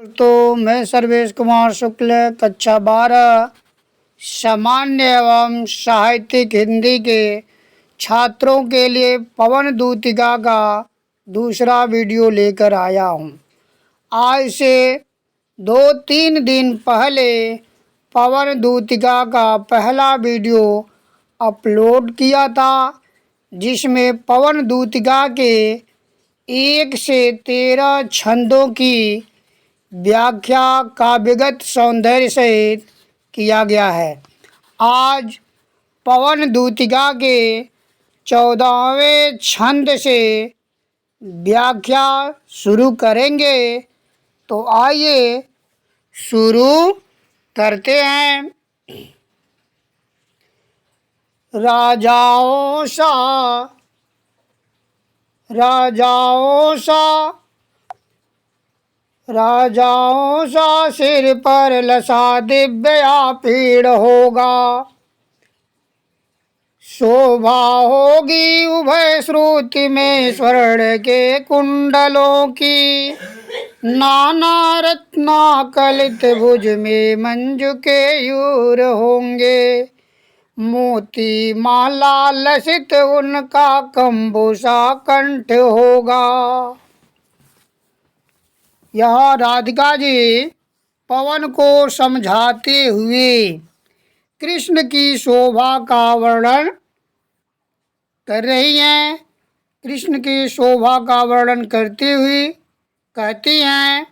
तो मैं सर्वेश कुमार शुक्ल कक्षा 12 सामान्य एवं साहित्यिक हिंदी के छात्रों के लिए पवन दूतिका का दूसरा वीडियो लेकर आया हूँ। आज से 2-3 दिन पहले पवन दूतिका का पहला वीडियो अपलोड किया था, जिसमें पवन दूतिका के 1 से 13 छंदों की व्याख्या काव्यगत सौंदर्य सहित किया गया है। आज पवन दूतिका के 14वें छंद से व्याख्या शुरू करेंगे। तो आइए शुरू करते हैं। राजाओं सा सिर पर लसा दिव्या पीड़ होगा। शोभा होगी उभय श्रुति में स्वर्ण के कुंडलों की। नाना रत्ना कलित भुज में मंजू के यूर होंगे। मोती माला लसित उनका कंबुसा कंठ होगा। यह राधिका जी पवन को समझाते हुए कृष्ण की शोभा का वर्णन कर रही हैं। कृष्ण की शोभा का वर्णन करते हुए कहती हैं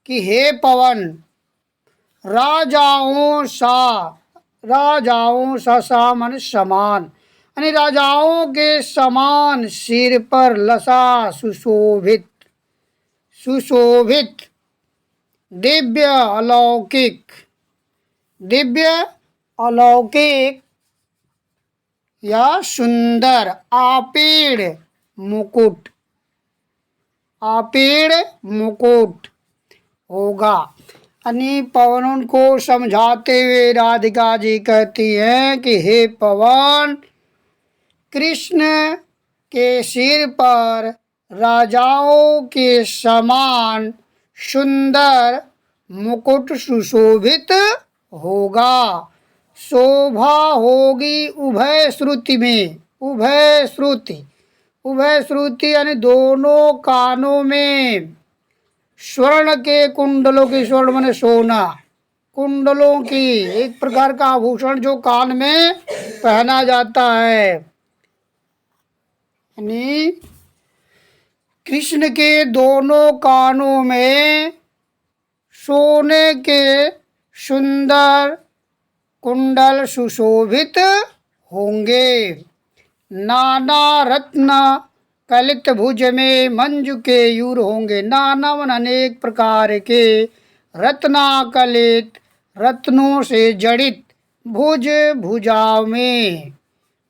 कि हे पवन, राजाओं सा मन समान, यानी राजाओं के समान सिर पर लसा सुशोभित दिव्य अलौकिक या सुंदर आपेड़ मुकुट होगा। यानी पवन को समझाते हुए राधिका जी कहती हैं कि हे पवन, कृष्ण के सिर पर राजाओं के समान सुंदर मुकुट सुशोभित होगा। शोभा होगी उभय श्रुति यानी दोनों कानों में स्वर्ण के कुंडलों की, स्वर्ण माने सोना, कुंडलों की एक प्रकार का आभूषण जो कान में पहना जाता है। यानी कृष्ण के दोनों कानों में सोने के सुंदर कुंडल सुशोभित होंगे। नाना रत्न कलित भुज में मंजू के यूर होंगे। नाना मन अनेक प्रकार के, रत्नाकलित रत्नों से जड़ित, भुजाओं में,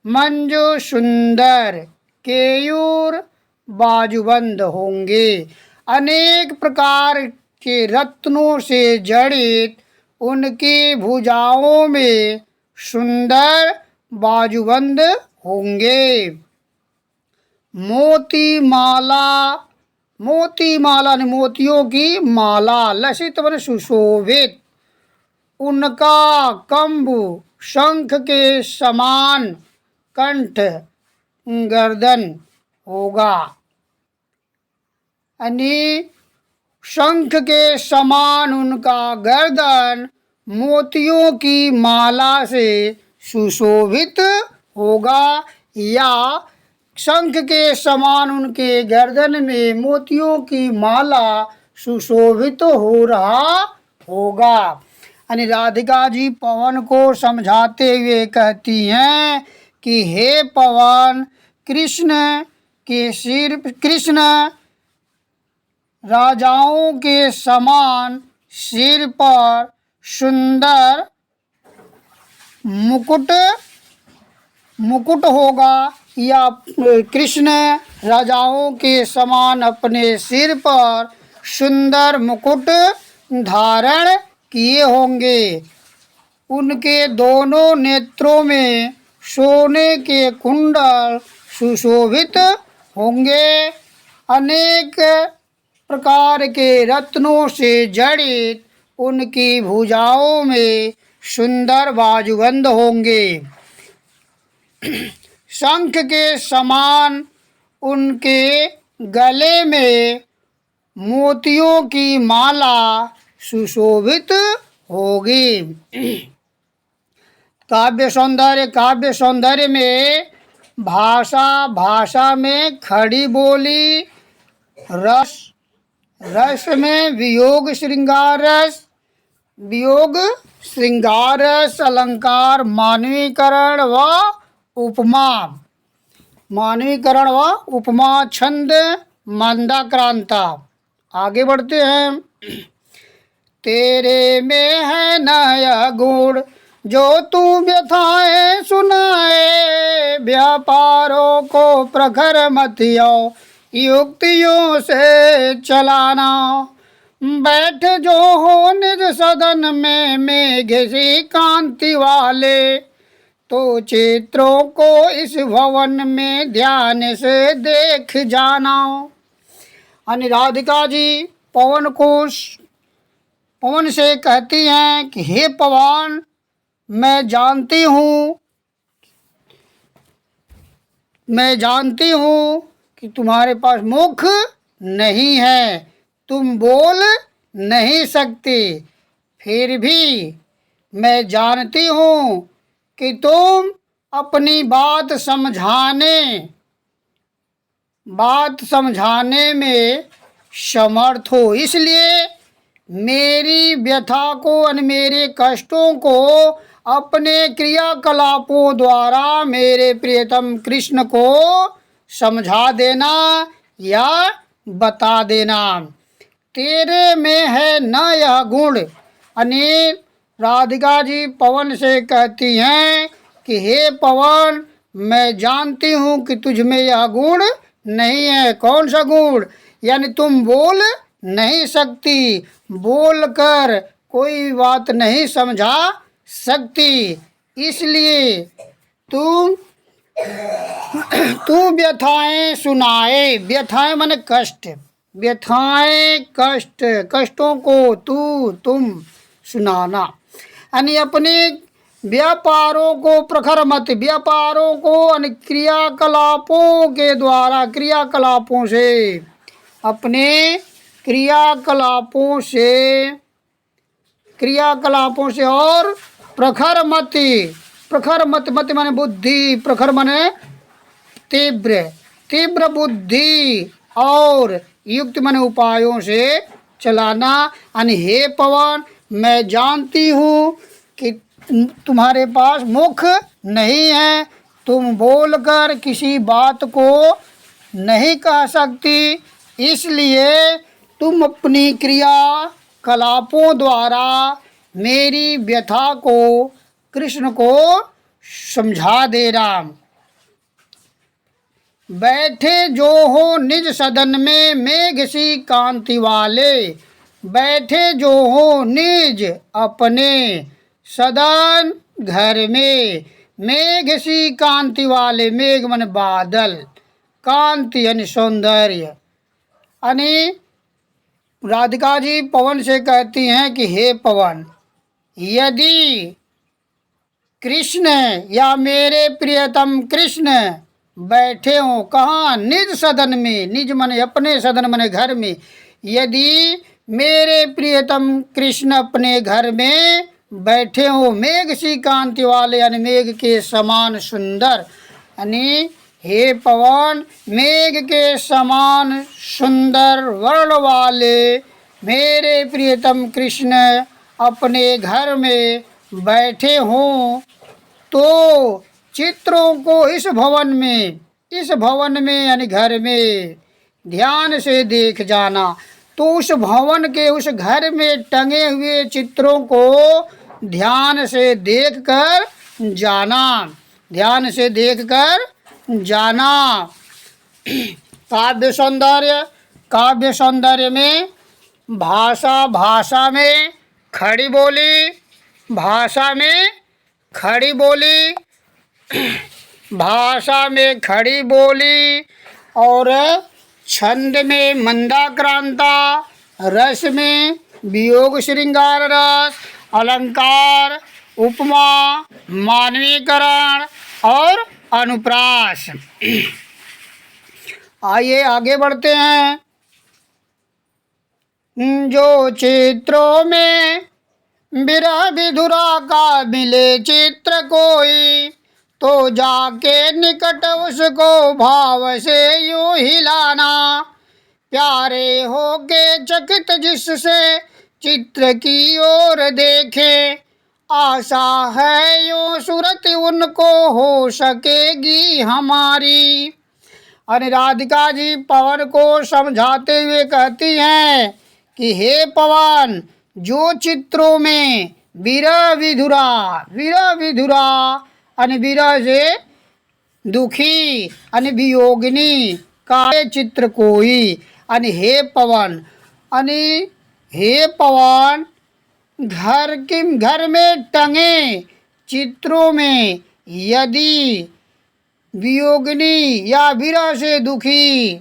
मंजू सुंदर, केयूर बाजूबंद होंगे। अनेक प्रकार के रत्नों से जड़ित उनकी भुजाओं में सुंदर बाजूबंद होंगे। मोती माला ने मोतियों की माला, लसित व सुशोभित, उनका कंबु शंख के समान कंठ गर्दन होगा। यानी शंख के समान उनका गर्दन मोतियों की माला से सुशोभित होगा, या शंख के समान उनके गर्दन में मोतियों की माला सुशोभित हो रहा होगा। यानी राधिका जी पवन को समझाते हुए कहती हैं कि हे पवन, कृष्ण राजाओं के समान सिर पर सुंदर मुकुट होगा, या कृष्ण राजाओं के समान अपने सिर पर सुंदर मुकुट धारण किए होंगे। उनके दोनों नेत्रों में सोने के कुंडल सुशोभित होंगे। अनेक प्रकार के रत्नों से जड़ित उनकी भुजाओं में सुंदर बाजूबंद होंगे। शंख के समान उनके गले में मोतियों की माला सुशोभित होगी। काव्य सौंदर्य में भाषा में खड़ी बोली, रस में वियोग श्रृंगार रस, अलंकार, मानवीकरण व उपमा, छंद, मंदाक्रांता। आगे बढ़ते हैं। तेरे में है नया गुण जो तू व्यथाएं सुनाए, व्यापारों को प्रखर मतियों युक्तियों से चलाना। बैठ जो हो निज सदन में मेघ सी कांति वाले, तो चित्रों को इस भवन में ध्यान से देख जाना। राधिका जी पवन से कहती हैं कि हे पवन, मैं जानती हूँ कि तुम्हारे पास मुख नहीं है, तुम बोल नहीं सकते, फिर भी मैं जानती हूँ कि तुम अपनी बात समझाने में समर्थ हो। इसलिए मेरी व्यथा को और मेरे कष्टों को अपने क्रियाकलापों द्वारा मेरे प्रियतम कृष्ण को समझा देना या बता देना। तेरे में है न यह गुण। राधिका जी पवन से कहती हैं कि हे पवन, मैं जानती हूँ कि तुझ में यह गुण नहीं है। कौन सा गुण? यानी तुम बोल नहीं सकती, बोलकर कोई बात नहीं समझा सकती, इसलिए तू व्यथाएं सुनाए। व्यथाएं माने कष्ट, कष्टों को तुम सुनाना। यानी अपने व्यापारों को प्रखर मत, व्यापारों को क्रियाकलापों के द्वारा, क्रियाकलापों से और प्रखर मति माने बुद्धि, प्रखर माने तीव्र बुद्धि और युक्त माने उपायों से चलाना। यानी हे पवन, मैं जानती हूँ कि तुम्हारे पास मुख नहीं है, तुम बोलकर किसी बात को नहीं कह सकती, इसलिए तुम अपनी क्रियाकलापों द्वारा मेरी व्यथा को कृष्ण को समझा देना। बैठे जो हो निज सदन में मेघ सी कांति वाले, बैठे जो हो निज अपने सदन घर में, मेघ सी कांति वाले। मेघ मन बादल, कांति यानी सौंदर्य। यानी राधिका जी पवन से कहती हैं कि हे पवन, यदि कृष्ण या मेरे प्रियतम कृष्ण बैठे हो कहाँ? निज सदन में। निज माने अपने, सदन माने घर में। यदि मेरे प्रियतम कृष्ण अपने घर में बैठे हो, मेघ सी कांति वाले यानी मेघ के समान सुंदर। यानी हे पवन, मेघ के समान सुंदर वर्ण वाले मेरे प्रियतम कृष्ण अपने घर में बैठे हों, तो चित्रों को इस भवन में यानी घर में ध्यान से देख जाना। तो उस भवन के, उस घर में टंगे हुए चित्रों को ध्यान से देखकर जाना। काव्य सौंदर्य में भाषा में खड़ी बोली, भाषा में खड़ी बोली और छंद में मंदाक्रांता, रस में वियोग श्रृंगार रस, अलंकार, उपमा, मानवीकरण और अनुप्रास। आइए आगे बढ़ते हैं। जो चित्रों में विरह विधुरा का मिले चित्र कोई, तो जाके निकट उसको भाव से यूं हिलाना। प्यारे हो के चकित जिससे चित्र की ओर देखे, आशा है यूं सूरत उनको हो सकेगी हमारी। और राधिका जी पवन को समझाते हुए कहती हैं कि हे पवन, जो चित्रों में विरह विधुरा अनि विरह से दुखी अनि वियोगिनी का चित्र कोई, अनि हे पवन घर में टंगे चित्रों में यदि वियोगिनी या विरह से दुखी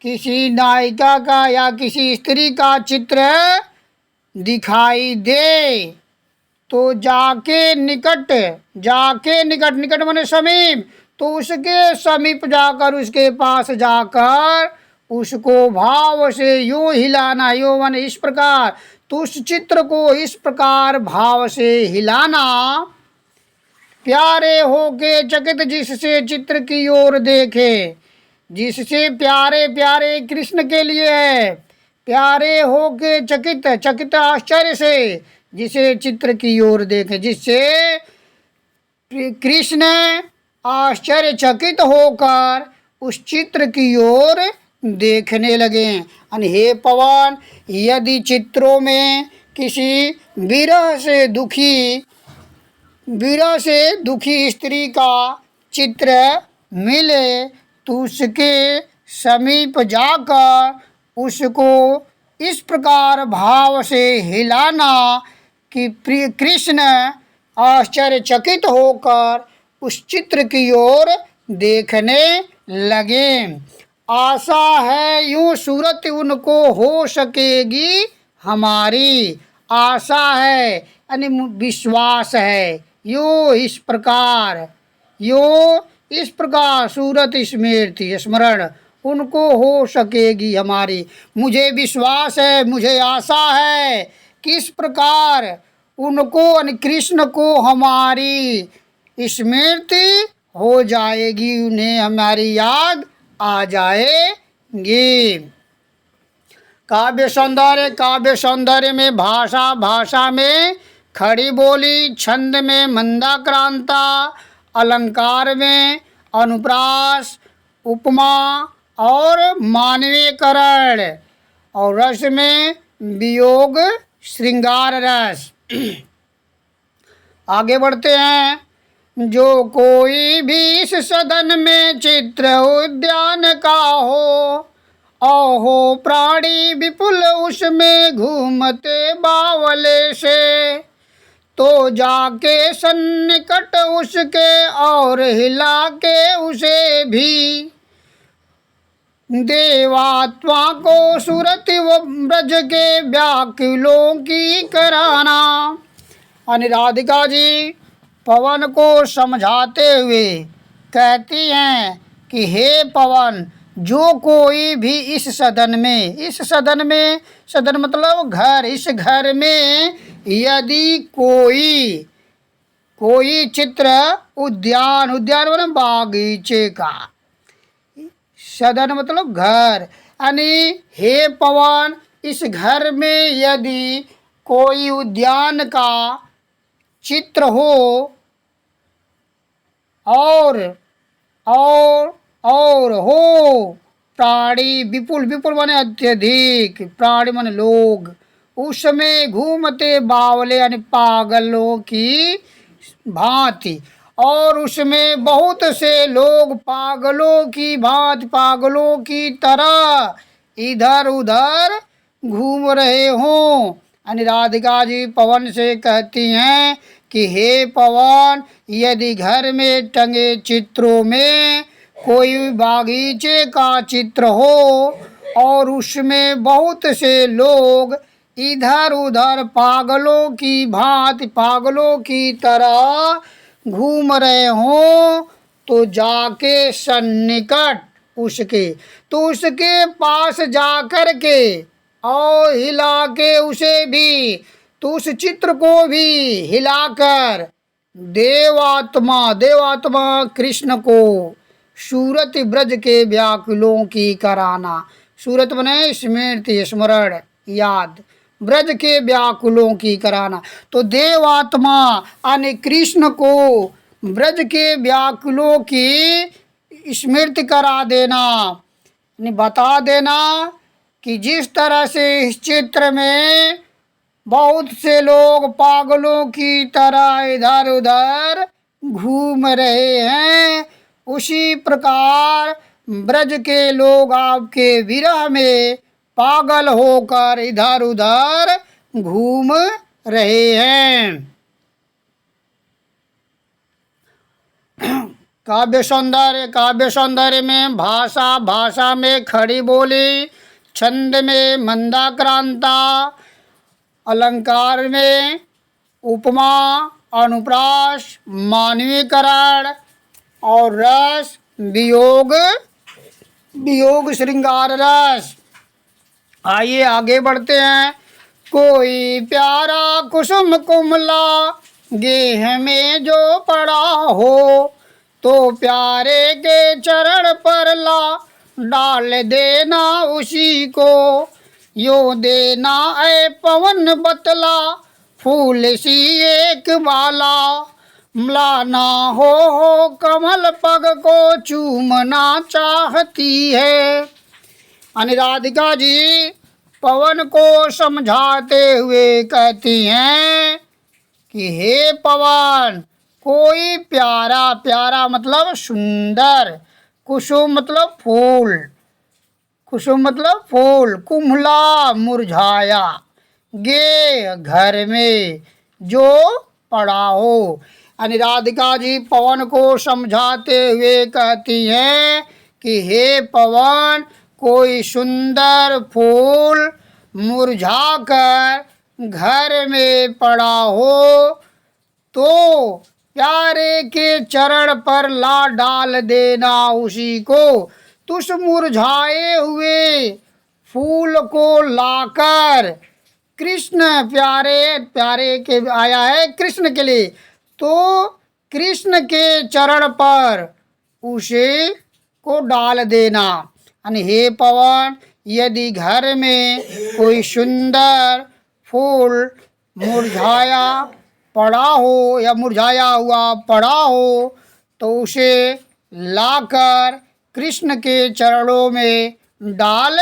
किसी नायिका का या किसी स्त्री का चित्र दिखाई दे, तो जाके निकट माने समीप, तो उसके समीप जाकर, उसके पास जाकर उसको भाव से यूं हिलाना। यूं माने इस प्रकार, तो उस चित्र को इस प्रकार भाव से हिलाना। प्यारे होके चकित जिससे चित्र की ओर देखे, जिससे प्यारे कृष्ण के लिए है। प्यारे होके चकित आश्चर्य से जिसे चित्र की ओर देखे, जिससे कृष्ण आश्चर्यचकित होकर उस चित्र की ओर देखने लगे। अनि हे पवन, यदि चित्रों में किसी विरह से दुखी स्त्री का चित्र मिले, तो उसके समीप जाकर उसको इस प्रकार भाव से हिलाना कि प्रिय कृष्ण आश्चर्यचकित होकर उस चित्र की ओर देखने लगे। आशा है यूं सूरत उनको हो सकेगी हमारी। आशा है यानी विश्वास है। यो इस प्रकार सूरत स्मरण उनको हो सकेगी हमारी। मुझे विश्वास है, मुझे आशा है कि इस प्रकार उनको यानी कृष्ण को हमारी स्मृति हो जाएगी, उन्हें हमारी याद आ जाएगी। काव्य सौंदर्य में भाषा में खड़ी बोली, छंद में मंदाक्रांता, अलंकार में अनुप्रास, उपमा और मानवीकरण, और रस में वियोग श्रृंगार रस। आगे बढ़ते हैं। जो कोई भी इस सदन में चित्र उद्यान का हो, अहो प्राणी विपुल उसमें घूमते बावले से, तो जाके सन्निकट उसके और हिला के उसे भी, देवात्मा को सूरत व ब्रज के व्याकुलों की कराना। अनि राधिका जी पवन को समझाते हुए कहती हैं कि हे पवन, जो कोई भी इस सदन में सदन मतलब घर, इस घर में यदि कोई चित्र उद्यान मतलब बागीचे का, सदन मतलब घर, यानी हे पवन, इस घर में यदि कोई उद्यान का चित्र हो और हो प्राणी विपुल माने अत्यधिक, प्राणी माने लोग, उसमें घूमते बावले यानी पागलों की भांति, और उसमें बहुत से लोग पागलों की भांति, पागलों की तरह इधर उधर घूम रहे हों। यानी राधिका जी पवन से कहती हैं कि हे पवन, यदि घर में टंगे चित्रों में कोई बागीचे का चित्र हो और उसमें बहुत से लोग इधर उधर पागलों की भांति, पागलों की तरह घूम रहे हों, तो जाके सन्निकट उसके, तो उसके पास जाकर के और हिला के उसे भी, तो उस चित्र को भी हिलाकर देवात्मा, देवात्मा कृष्ण को सूरत ब्रज के व्याकुलों की कराना। सूरत बने स्मृति, स्मरण, याद, ब्रज के व्याकुलों की कराना। तो देवात्मा यानी कृष्ण को ब्रज के व्याकुलों की स्मृति करा देना, बता देना कि जिस तरह से इस चित्र में बहुत से लोग पागलों की तरह इधर उधर घूम रहे हैं, उसी प्रकार ब्रज के लोग आपके विरह में पागल होकर इधर उधर घूम रहे हैं। काव्य सौंदर्य, काव्य सौंदर्य में भाषा, भाषा में खड़ी बोली, छंद में मंदाक्रांता, अलंकार में उपमा, अनुप्रास, मानवीकरण और रस वियोग, वियोग श्रृंगार रस। आइए आगे बढ़ते हैं। कोई प्यारा कुसुम कुमला गेह में जो पड़ा हो, तो प्यारे के चरण पर ला डाल देना उसी को। यो देना ऐ पवन बतला फूल सी एक बाला, म्लाना हो कमल पग को चूमना चाहती है। राधिका जी पवन को समझाते हुए कहती हैं कि हे पवन, कोई प्यारा, प्यारा मतलब सुंदर, कुसुम मतलब फूल, कुसुम मतलब फूल, कुम्हला मुरझाया, गे घर में जो पड़ा हो। राधिका जी पवन को समझाते हुए कहती हैं कि हे पवन, कोई सुंदर फूल मुरझा कर घर में पड़ा हो, तो प्यारे के चरण पर ला डाल देना उसी को। तो उस मुरझाए हुए फूल को लाकर कृष्ण, प्यारे, प्यारे के आया है कृष्ण के लिए, तो कृष्ण के चरण पर उसे को डाल देना। हे पवन, यदि घर में कोई सुंदर फूल मुरझाया पड़ा हो या मुरझाया हुआ पड़ा हो, तो उसे लाकर कृष्ण के चरणों में डाल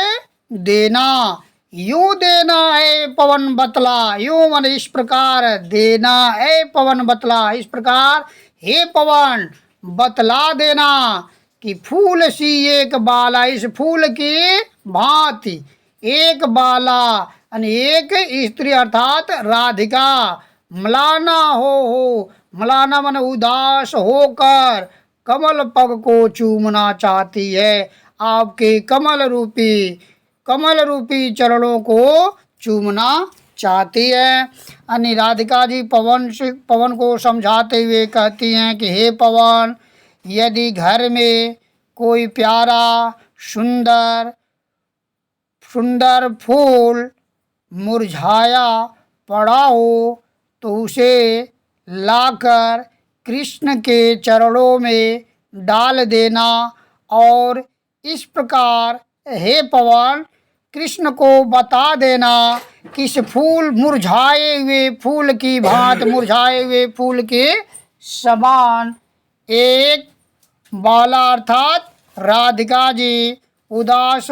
देना। यूं देना है पवन बतला, यूं मन इस प्रकार देना है पवन बतला, इस प्रकार हे पवन बतला देना कि फूल सी एक बाला, इस फूल की भांति एक बाला एक स्त्री अर्थात राधिका मलाना हो, मलाना मन उदास होकर कमल पग को चूमना चाहती है, आपके कमल रूपी चरणों को चूमना चाहती है। राधिका जी पवन को समझाते हुए कहती हैं कि हे पवन, यदि घर में कोई प्यारा सुंदर सुंदर फूल मुरझाया पड़ा हो, तो उसे लाकर कृष्ण के चरणों में डाल देना। और इस प्रकार हे पवन कृष्ण को बता देना कि इस फूल मुरझाए हुए फूल की भांति, मुरझाए हुए फूल के समान एक बाला अर्थात राधिका जी उदास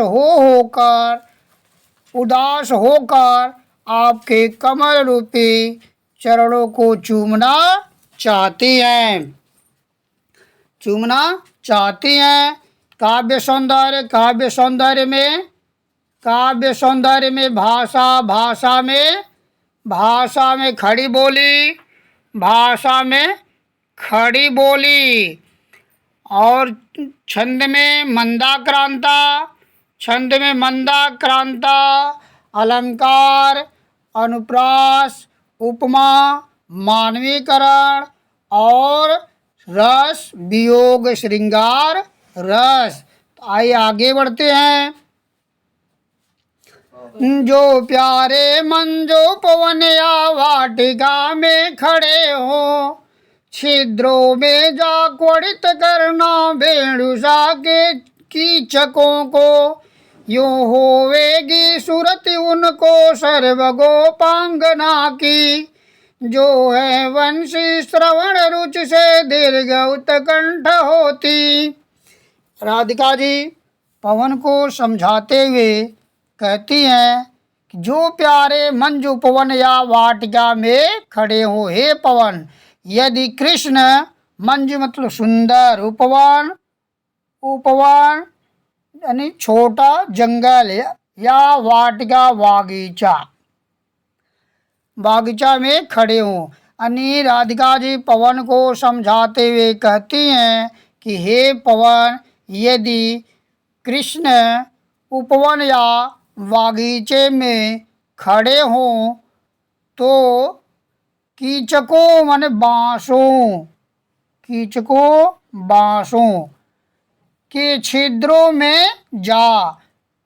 होकर आपके कमल रूपी चरणों को चूमना चाहती हैं, चूमना चाहती हैं। काव्य सौंदर्य, काव्य सौंदर्य में भाषा में खड़ी बोली, भाषा में खड़ी बोली, और छंद में मंदाक्रांता, छंद में मंदाक्रांता, अलंकार, अनुप्रास, उपमा, मानवीकरण और रस, वियोग, श्रृंगार, रस। तो आइए आगे बढ़ते हैं। जो प्यारे मन जो पवन या वाटिका में खड़े हो, छिद्रों में जा क्वड़ित करना वेणुषा के कीचकों को, यूं होवेगी सूरत उनको सर्वगोपांगना की, जो है वंशी श्रवण रुच से दीर्घ उत्कंठ होती। राधिका जी पवन को समझाते हुए कहती हैं कि जो प्यारे मंजू उपवन या वाटिका में खड़े हो, हे पवन, यदि कृष्ण, मंजू मतलब सुंदर, उपवन, उपवन यानी छोटा जंगल या वाटिका बागीचा, बागीचा में खड़े हों। यानी राधिका जी पवन को समझाते हुए कहती हैं कि हे पवन, यदि कृष्ण उपवन या बागीचे में खड़े हों तो कीचकों माने बांसों, कीचकों बांसों के छिद्रों में जा,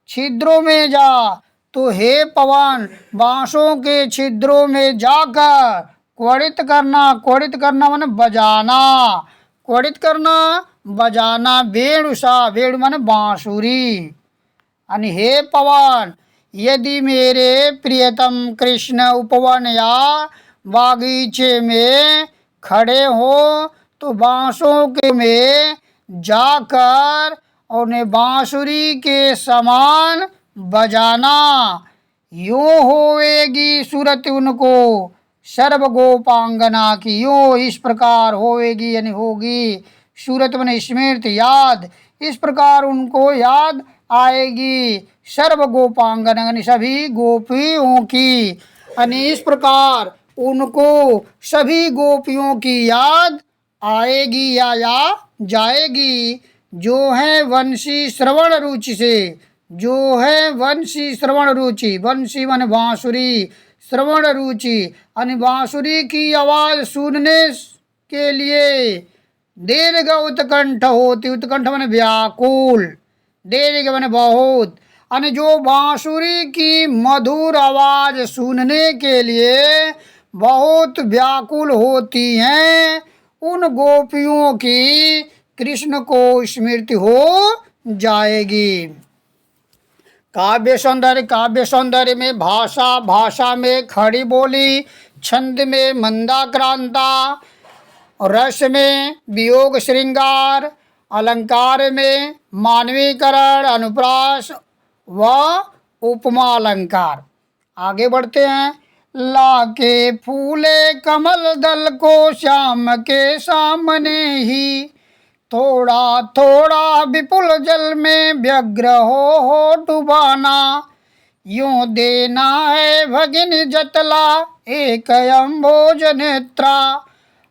छिद्रों में जा। तो हे पवन, बांसों के छिद्रों में जाकर क्वड़ित करना, क्वड़ित करना माने बजाना, क्वड़ित करना बजाना वेणुषा, वेणु माने बांसुरी। यानी हे पवन, यदि मेरे प्रियतम कृष्ण उपवन या बागीचे में खड़े हो तो बांसों के में जाकर उन्हें बांसुरी के समान बजाना, यूं होवेगी सूरत उनको सर्व गोपांगना की, यूं इस प्रकार होवेगी यानी होगी, सूरत माने स्मृति याद, इस प्रकार उनको याद आएगी सर्व गोपांगना यानी सभी गोपियों की, यानी इस प्रकार उनको सभी गोपियों की याद आएगी या जाएगी, जो है वंशी श्रवण रुचि से, जो है वंशी श्रवण रुचि, वंशी माने बांसुरी, श्रवण रुचि यानी बांसुरी की आवाज सुनने के लिए दीर्घ उत्कंठ होती, उत्कंठ माने व्याकुल, दीर्घ माने बहुत, यानी जो बांसुरी की मधुर आवाज सुनने के लिए बहुत व्याकुल होती हैं, उन गोपियों की कृष्ण को स्मृति हो जाएगी। काव्य सौंदर्य, काव्य सौंदर्य में भाषा, भाषा में खड़ी बोली, छंद में मंदाक्रांता, रस में वियोग श्रृंगार, अलंकार में मानवीकरण, अनुप्रास व उपमा अलंकार। आगे बढ़ते हैं। लाके फूले कमल दल को श्याम के सामने ही, थोड़ा थोड़ा विपुल जल में व्यग्र हो डुबाना, यूं देना है भगिनी जतला एक अम्भोज नेत्रा,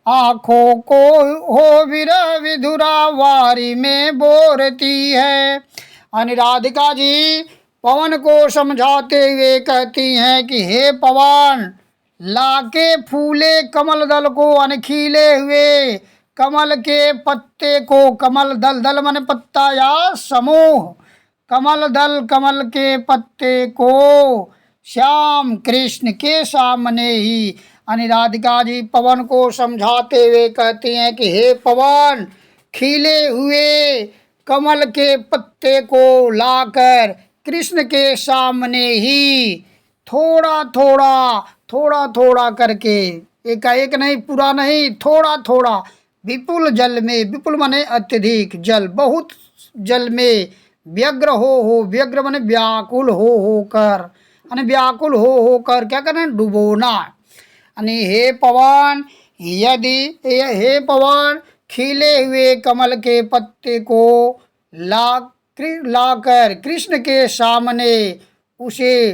आँखों को हो विरह विधुरा वारी में बोरती है। यानी राधिका जी पवन को समझाते हुए कहती हैं कि हे पवन, लाके फूले कमल दल को यानी खिले हुए कमल के पत्ते को, कमल दल, दल माने पत्ता या समूह, कमल दल कमल के पत्ते को श्याम कृष्ण के सामने ही, यानी राधिका जी पवन को समझाते हुए कहती हैं कि हे पवन, खिले हुए कमल के पत्ते को लाकर कृष्ण के सामने ही थोड़ा थोड़ा, थोड़ा थोड़ा करके, एकाएक नहीं, पूरा नहीं, थोड़ा थोड़ा, विपुल जल में, विपुल माने अत्यधिक, जल बहुत जल में, व्यग्र हो, व्यग्र माने व्याकुल हो कर, यानी व्याकुल हो कर क्या करना, डुबोना। यानी हे पवन, यदि हे पवन, खिले हुए कमल के पत्ते को लाकर कृष्ण के सामने उसे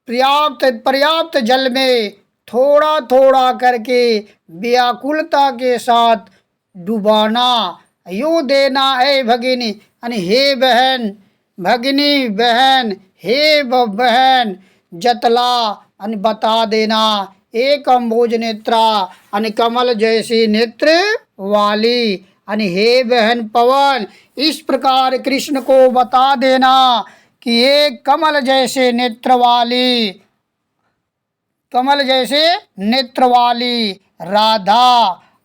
पर्याप्त जल में थोड़ा थोड़ा करके व्याकुलता के साथ डुबाना। यूँ देना है भगिनी आणि हे बहन, भगिनी बहन, हे बहन जतला आणि बता देना। एक अम्बुज नेत्रा आणि कमल जैसी नेत्र वाली आणि हे बहन पवन, इस प्रकार कृष्ण को बता देना कि एक कमल जैसे नेत्र वाली, कमल जैसे नेत्र वाली राधा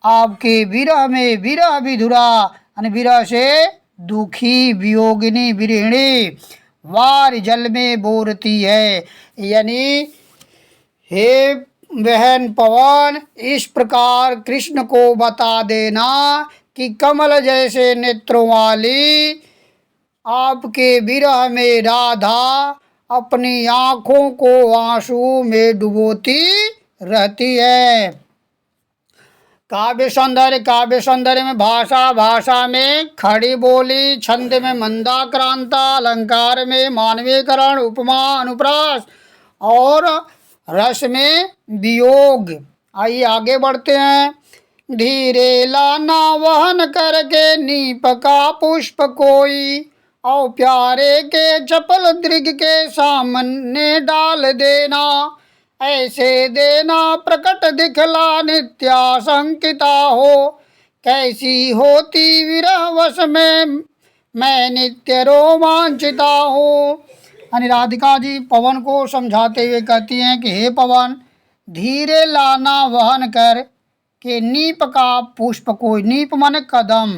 आपके विरह में विरह विधुरा आणि विरह से दुखी वियोगिनी विरहिणी वार जल में बोरती है। यानी हे बहन पवन, इस प्रकार कृष्ण को बता देना कि कमल जैसे नेत्रों वाली आपके विरह में राधा अपनी आँखों को आंसू में डुबोती रहती है। काव्य सौंदर्य में भाषा में खड़ी बोली, छंद में मंदाक्रांता, अलंकार में मानवीकरण, उपमा अनुप्रास और रस में वियोग। आइए आगे बढ़ते हैं। धीरे लाना वहन करके नीप का पुष्प कोई, और प्यारे के चपल दृग के सामने डाल देना। ऐसे देना प्रकट दिखला नित्याशंकिता हो, कैसी होती विरह वश में मैं नित्य रोमांचिता हूँ। यानी राधिका जी पवन को समझाते हुए कहती हैं कि हे पवन, धीरे लाना वहन कर के नीप का पुष्प कोई, नीप माने कदम।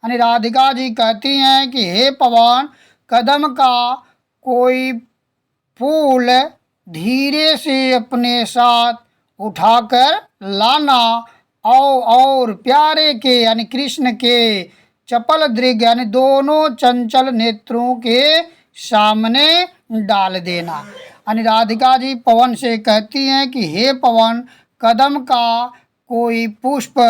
यानी राधिका जी कहती हैं कि हे पवन, कदम का कोई फूल धीरे से अपने साथ उठाकर लाना, और प्यारे के यानी कृष्ण के चपल दृग यानी दोनों चंचल नेत्रों के सामने डाल देना। यानी राधिका जी पवन से कहती हैं कि हे पवन, कदम का कोई पुष्प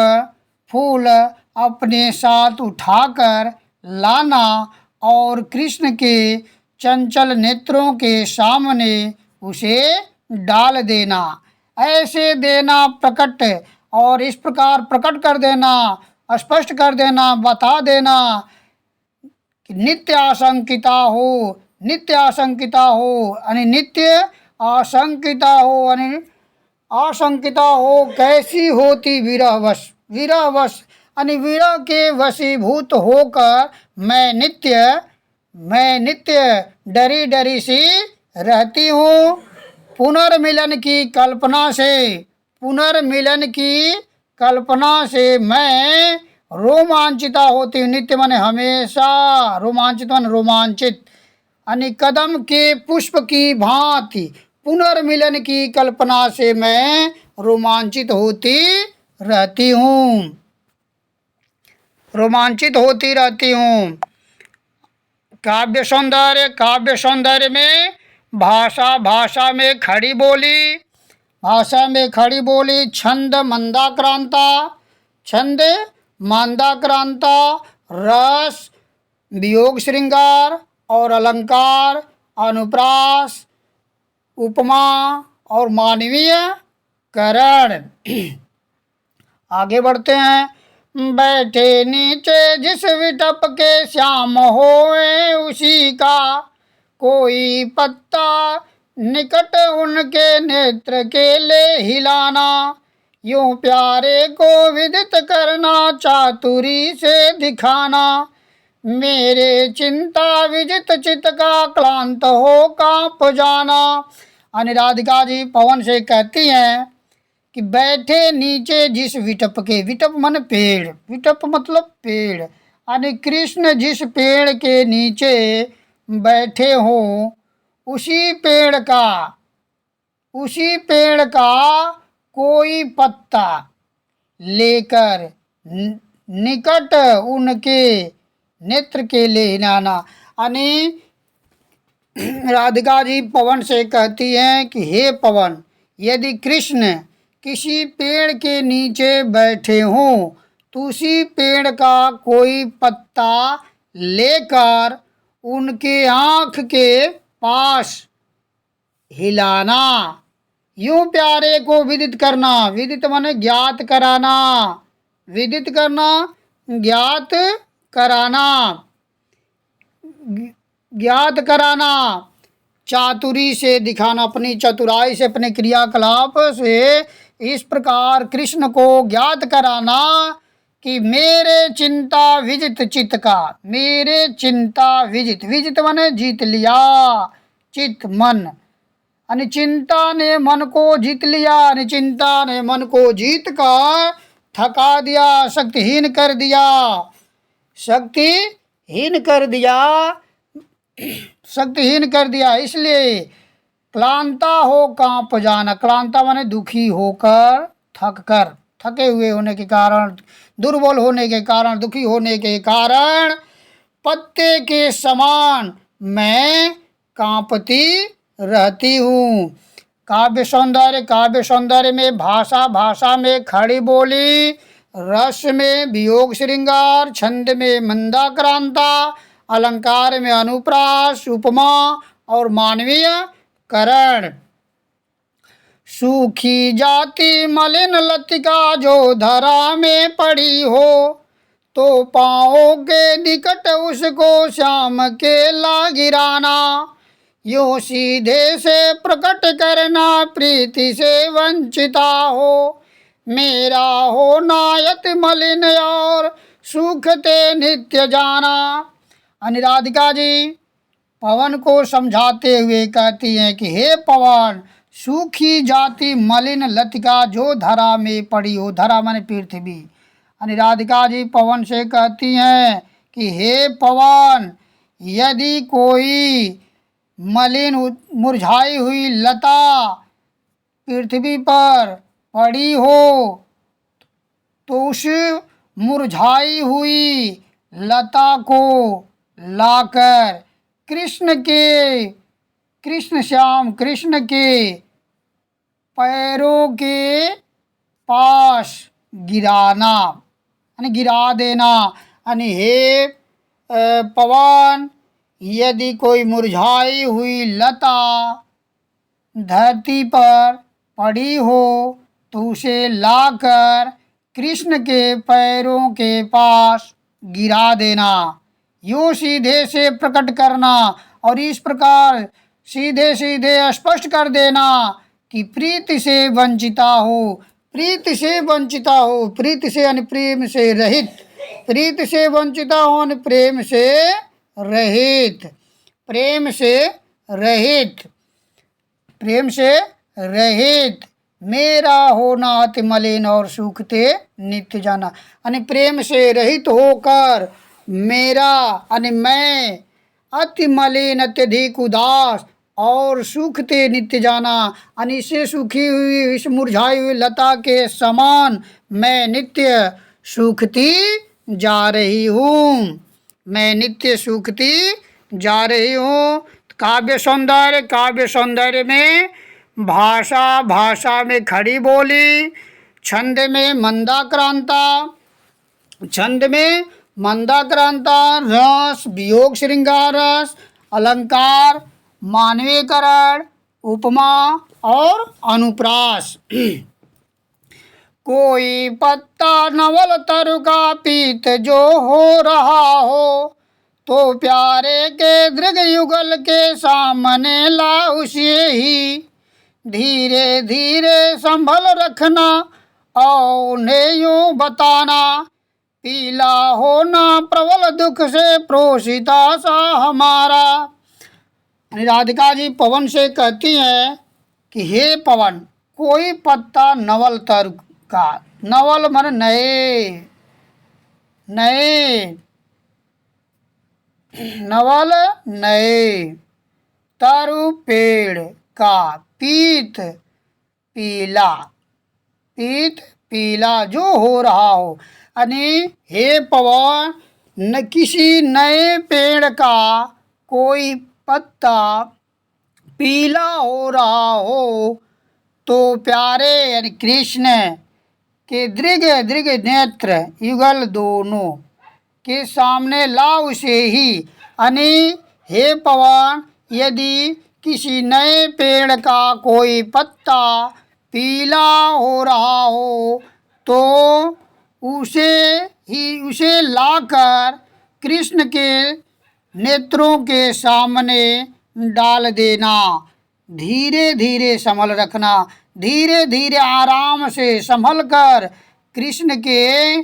फूल अपने साथ उठाकर लाना और कृष्ण के चंचल नेत्रों के सामने उसे डाल देना। ऐसे देना प्रकट, और इस प्रकार प्रकट कर देना, स्पष्ट कर देना, बता देना कि नित्य आशंकिता हो, नित्य आशंकिता हो यानी नित्य आशंकिता हो, यानी आशंकिता हो कैसी होती विरहवश, विरहवश यानी विरह के वशीभूत होकर मैं नित्य डरी डरी सी रहती हूँ। पुनर्मिलन की कल्पना से, पुनर्मिलन की कल्पना से मैं रोमांचिता होती हूँ। नित्य माने हमेशा, रोमांचित माने रोमांचित, यानी कदम के पुष्प की भांति पुनर्मिलन की कल्पना से मैं रोमांचित होती रहती हूँ, रोमांचित होती रहती हूँ। काव्य सौंदर्य में भाषा में खड़ी बोली, भाषा में खड़ी बोली, छंद मंदाक्रांता, रस वियोग श्रृंगार और अलंकार, अनुप्रास, उपमा और मानवीय करण। आगे बढ़ते हैं। बैठे नीचे जिस विटप के श्याम होए उसी का कोई पत्ता, निकट उनके नेत्र के ले हिलाना। यूं प्यारे को विदित करना, चातुरी से दिखाना। मेरे चिंता विजित चित का क्लांत हो कांप जाना। यानी राधिका जी पवन से कहती हैं कि बैठे नीचे जिस विटप के, विटप माने पेड़, विटप मतलब पेड़, यानी कृष्ण जिस पेड़ के नीचे बैठे हो उसी पेड़ का कोई पत्ता लेकर निकट उनके नेत्र के ले हिलाना। यानी राधिका जी पवन से कहती हैं कि हे पवन, यदि कृष्ण किसी पेड़ के नीचे बैठे हों तो उसी पेड़ का कोई पत्ता लेकर उनके आँख के पास हिलाना। यूं प्यारे को विदित करना, विदित माने ज्ञात कराना, विदित करना, ज्ञात कराना, ज्ञात कराना, चातुरी से दिखाना, अपनी चतुराई से, अपने क्रियाकलाप से इस प्रकार कृष्ण को ज्ञात कराना कि मेरे चिंता विजित चित्त का, मेरे चिंता विजित, विजित माने जीत लिया, चित्त मन, यानी चिंता ने मन को जीत लिया, यानी चिंता ने मन को जीत कर थका दिया, शक्तिहीन कर दिया, शक्तिहीन कर दिया, शक्तिहीन कर दिया। इसलिए क्लांता हो कांप जाना, क्लांता माने दुखी होकर, थक कर, थके हुए होने के कारण, दुर्बल होने के कारण, दुखी होने के कारण पत्ते के समान मैं कांपती रहती हूँ। काव्य सौंदर्य, काव्य सौंदर्य में भाषा, भाषा में खड़ी बोली, रस में वियोग श्रृंगार, छंद में मंदाक्रांता, अलंकार में अनुप्रास, उपमा और मानवीय करण। सूखी जाती मलिन लतिका जो धरा में पड़ी हो, तो पाओगे निकट उसको श्याम के ला गिराना। यो सीधे से प्रकट करना प्रीति से वंचिता हो, मेरा हो नायत मलिन और सुखते नित्य जाना। राधिका जी पवन को समझाते हुए कहती हैं कि हे पवन, सूखी जाती मलिन लतिका जो धरा में पड़ी हो, धरा माने पृथ्वी। राधिका जी पवन से कहती हैं कि हे पवन, यदि कोई मलिन मुरझाई हुई लता पृथ्वी पर पड़ी हो, तो उस मुरझाई हुई लता को लाकर कृष्ण श्याम कृष्ण के पैरों के पास गिराना, यानी गिरा देना। यानी हे पवन, यदि कोई मुरझाई हुई लता धरती पर पड़ी हो तो उसे लाकर कृष्ण के पैरों के पास गिरा देना। यूँ सीधे से प्रकट करना और इस प्रकार सीधे सीधे स्पष्ट कर देना कि प्रीति से वंचिता हो, प्रीति से वंचिता हो, प्रीति से यानी प्रेम से रहित, प्रीति से वंचिता हो यानी प्रेम से रहित, प्रेम से रहित, प्रेम से रहित, मेरा होना अति मलिन और सूखते नित्य जाना। यानी प्रेम से रहित होकर मेरा यानी मैं अति मलिन, अत्यधिक उदास और सूखते नित्य जाना, यानी इससे सूखी हुई, इस मुरझाई हुई लता के समान मैं नित्य सूखती जा रही हूँ, मैं नित्य सूखती जा रही हूँ। काव्य सौंदर्य, काव्य सौंदर्य में भाषा, भाषा में खड़ी बोली, छंद में मंदाक्रांता, छंद में मंदाक्रांता, रस वियोग श्रृंगार रस, अलंकार मानवीकरण, उपमा और अनुप्रास। कोई पत्ता नवल तरु का पीत जो हो रहा हो, तो प्यारे के दृग युगल के सामने ला उसे ही, धीरे धीरे संभल रखना और उन्हें यूँ बताना, पीला होना प्रबल दुख से प्रोषिता सा हमारा। राधिका जी पवन से कहती हैं कि हे पवन, कोई पत्ता नवल तरु का, नवल मन नए, नए, नवल नए, तरु पेड़ का, पीत पीला, पीत पीला जो हो रहा हो, यानी हे पवन, न किसी नए पेड़ का कोई पत्ता पीला हो रहा हो तो प्यारे यानी कृष्ण के दृग, दृग नेत्र युगल दोनों के सामने ला उसे ही, यानी हे पवन, यदि किसी नए पेड़ का कोई पत्ता पीला हो रहा हो तो उसे लाकर कृष्ण के नेत्रों के सामने डाल देना। धीरे धीरे संभल रखना, धीरे धीरे आराम से संभल कर कृष्ण के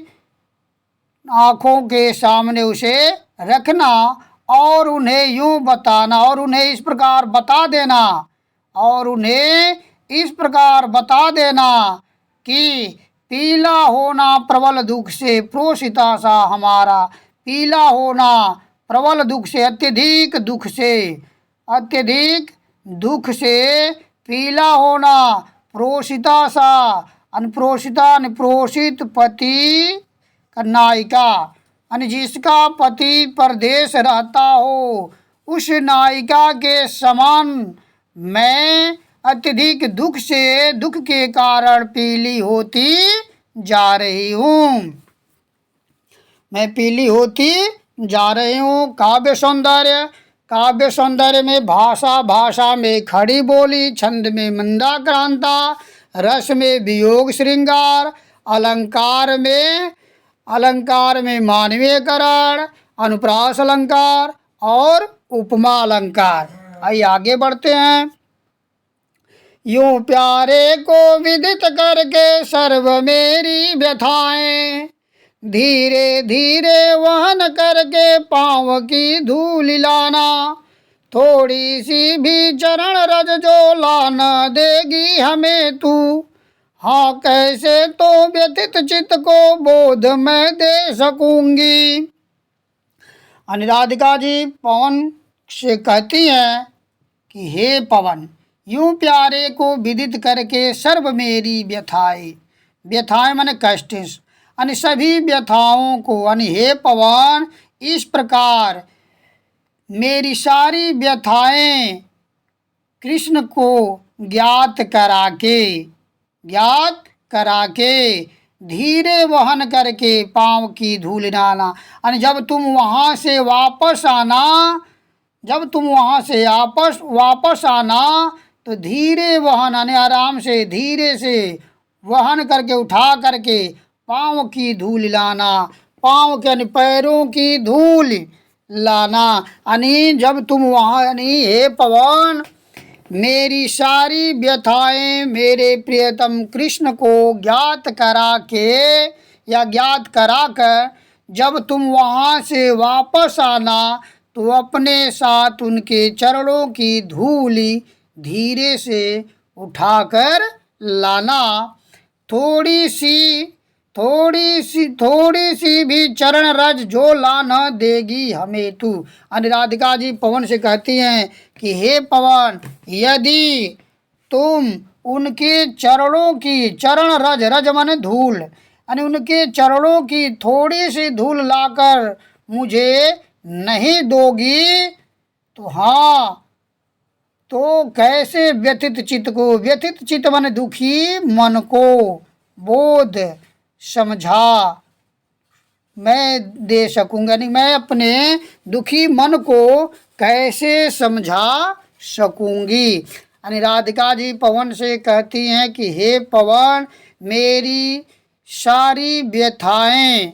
आँखों के सामने उसे रखना और उन्हें यूँ बताना और उन्हें इस प्रकार बता देना और उन्हें इस प्रकार बता देना कि पीला होना प्रबल दुख से प्रोषिता सा हमारा, पीला होना प्रबल दुख से, अत्यधिक दुख से, अत्यधिक दुख से पीला होना, प्रोषिता सा अनप्रोषिता अनप्रोषित पति का नायिका जिसका पति परदेश रहता हो, उस नायिका के समान मैं अत्यधिक दुख से, दुख के कारण पीली होती जा रही हूँ, मैं पीली होती जा रही हूँ। काव्य सौंदर्य, काव्य सौंदर्य में भाषा, भाषा में खड़ी बोली, छंद में मंदाक्रांता, रस में वियोग श्रृंगार, अलंकार में मानवीयकरण, अनुप्रास अलंकार और उपमा अलंकार। आइए आगे बढ़ते हैं। यूं प्यारे को विदित करके सर्व मेरी व्यथाएं, धीरे धीरे वहन करके पाँव की धूल लाना, थोड़ी सी भी चरण रज जो ला न देगी हमें तू, हाँ कैसे तो व्यथित चित्त को बोध मैं दे सकूंगी। राधिका जी पवन से कहती हैं कि हे पवन, यूं प्यारे को विदित करके सर्व मेरी व्यथाएं, व्यथाएं माने कष्ट, सभी व्यथाओं को हे पवन इस प्रकार मेरी सारी व्यथाएं कृष्ण को ज्ञात करा के धीरे वहन करके पाँव की धूल डालना। जब तुम वहाँ से वापस आना, जब तुम वहाँ से वापस आना तो धीरे वहन आराम से धीरे से वहन करके उठा करके पाँव की धूल लाना, पाँव के पैरों की धूल लाना। जब तुम वहाँ हे पवन मेरी सारी व्यथाएं मेरे प्रियतम कृष्ण को ज्ञात करा के या ज्ञात करा कर जब तुम वहाँ से वापस आना तो अपने साथ उनके चरणों की धूल धीरे से उठाकर लाना। थोड़ी सी भी चरण रज जो ला न देगी हमें तू। राधिका जी पवन से कहती हैं कि हे पवन, यदि तुम उनके चरणों की, चरण रज, रज माने धूल, उनके चरणों की थोड़ी सी धूल लाकर मुझे नहीं दोगी तो हाँ, तो कैसे व्यथित चित्त को, व्यथित चित्त माने दुखी मन को बोध समझा मैं दे सकूंगा, मैं अपने दुखी मन को कैसे समझा सकूंगी। राधिका जी पवन से कहती हैं कि हे पवन, मेरी सारी व्यथाएं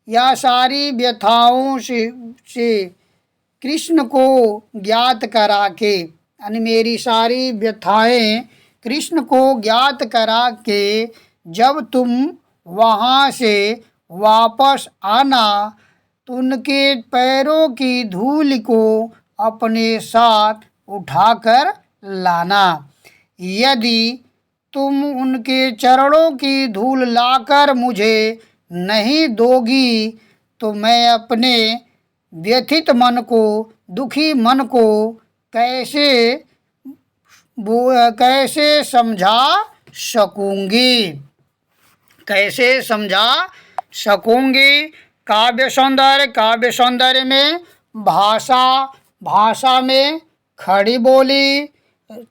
या सारी व्यथाओं से कृष्ण को ज्ञात करा के, मेरी सारी व्यथाएं कृष्ण को ज्ञात करा के जब तुम वहाँ से वापस आना तो उनके पैरों की धूल को अपने साथ उठाकर लाना। यदि तुम उनके चरणों की धूल लाकर मुझे नहीं दोगी तो मैं अपने व्यथित मन को, दुखी मन को कैसे समझा सकूंगी, कैसे समझा सकूंगी। काव्य सौंदर्य, काव्य सौंदर्य में भाषा, भाषा में खड़ी बोली,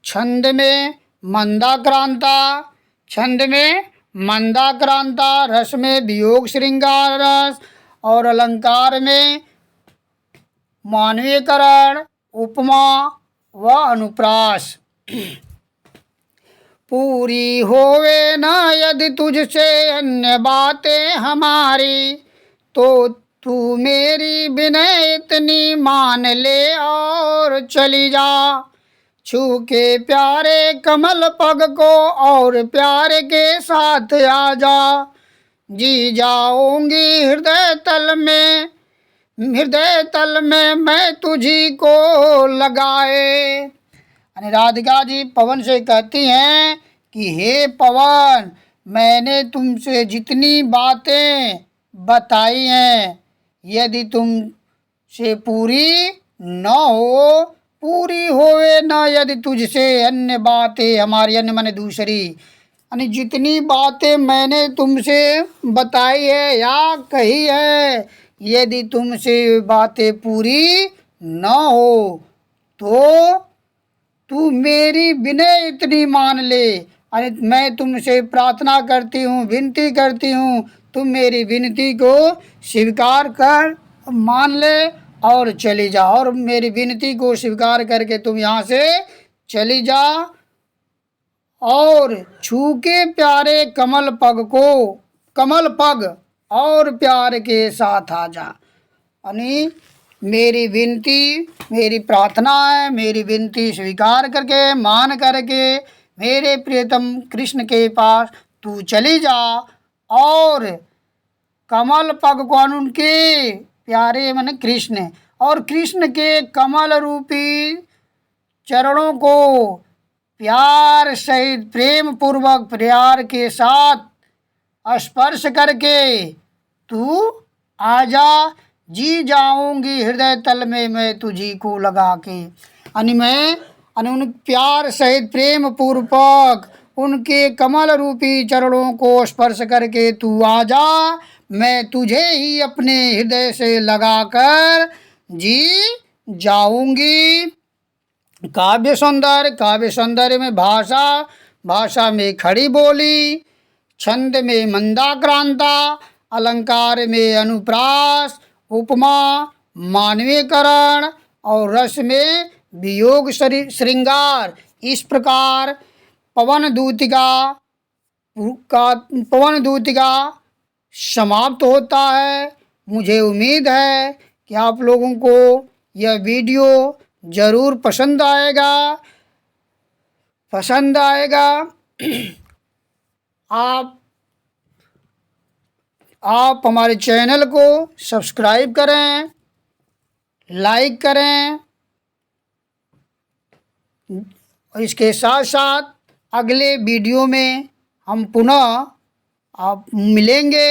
छंद में मंदाक्रांता, छंद में मंदाक्रांता, रस में वियोग श्रृंगार रस और अलंकार में मानवीयकरण, उपमा व अनुप्रास। पूरी होवे न यदि तुझसे अन्य बातें हमारी, तो तू मेरी विनय इतनी मान ले और चली जा। छू के प्यारे कमल पग को और प्यार के साथ आ जा। जी जाऊंगी हृदय तल में मैं तुझी को लगाए। यानी राधिका जी पवन से कहती हैं कि हे पवन, मैंने तुमसे जितनी बातें बताई हैं, यदि तुमसे पूरी न हो, पूरी होवे न यदि तुझसे अन्य बातें हमारी, अन्य माने दूसरी, यानी जितनी बातें मैंने तुमसे बताई है या कही है, यदि तुमसे बातें पूरी न हो तो तू मेरी विनय इतनी मान ले। अरे मैं तुमसे प्रार्थना करती हूँ, विनती करती हूँ, तुम मेरी विनती को स्वीकार कर मान ले और चली जा। और मेरी विनती को स्वीकार करके तुम यहाँ से चली जा और छू के प्यारे कमल पग और प्यार के साथ आ जा। यानी मेरी विनती, मेरी प्रार्थना है, मेरी विनती स्वीकार करके मान करके मेरे प्रियतम कृष्ण के पास तू चली जा और कमल पग को, उनके प्यारे मन कृष्ण, और कृष्ण के कमल रूपी चरणों को प्यार सहित प्रेम पूर्वक प्यार के साथ स्पर्श करके तू आजा। जी जाऊंगी हृदय तल में मैं तुझी को लगा के। यानी मैं उन प्यार सहित प्रेम पूर्वक उनके कमल रूपी चरणों को स्पर्श करके तू आजा, मैं तुझे ही अपने हृदय से लगाकर जी जाऊंगी। काव्य सौंदर्य में भाषा में खड़ी बोली, छंद में मंदाक्रांता, अलंकार में अनुप्रास, उपमा मानवीकरण और रस में वियोग श्रृंगार। इस प्रकार पवन दूतिका समाप्त होता है। मुझे उम्मीद है कि आप लोगों को यह वीडियो ज़रूर पसंद आएगा। आप हमारे चैनल को सब्सक्राइब करें, लाइक करें और इसके साथ साथ अगले वीडियो में हम पुनः मिलेंगे।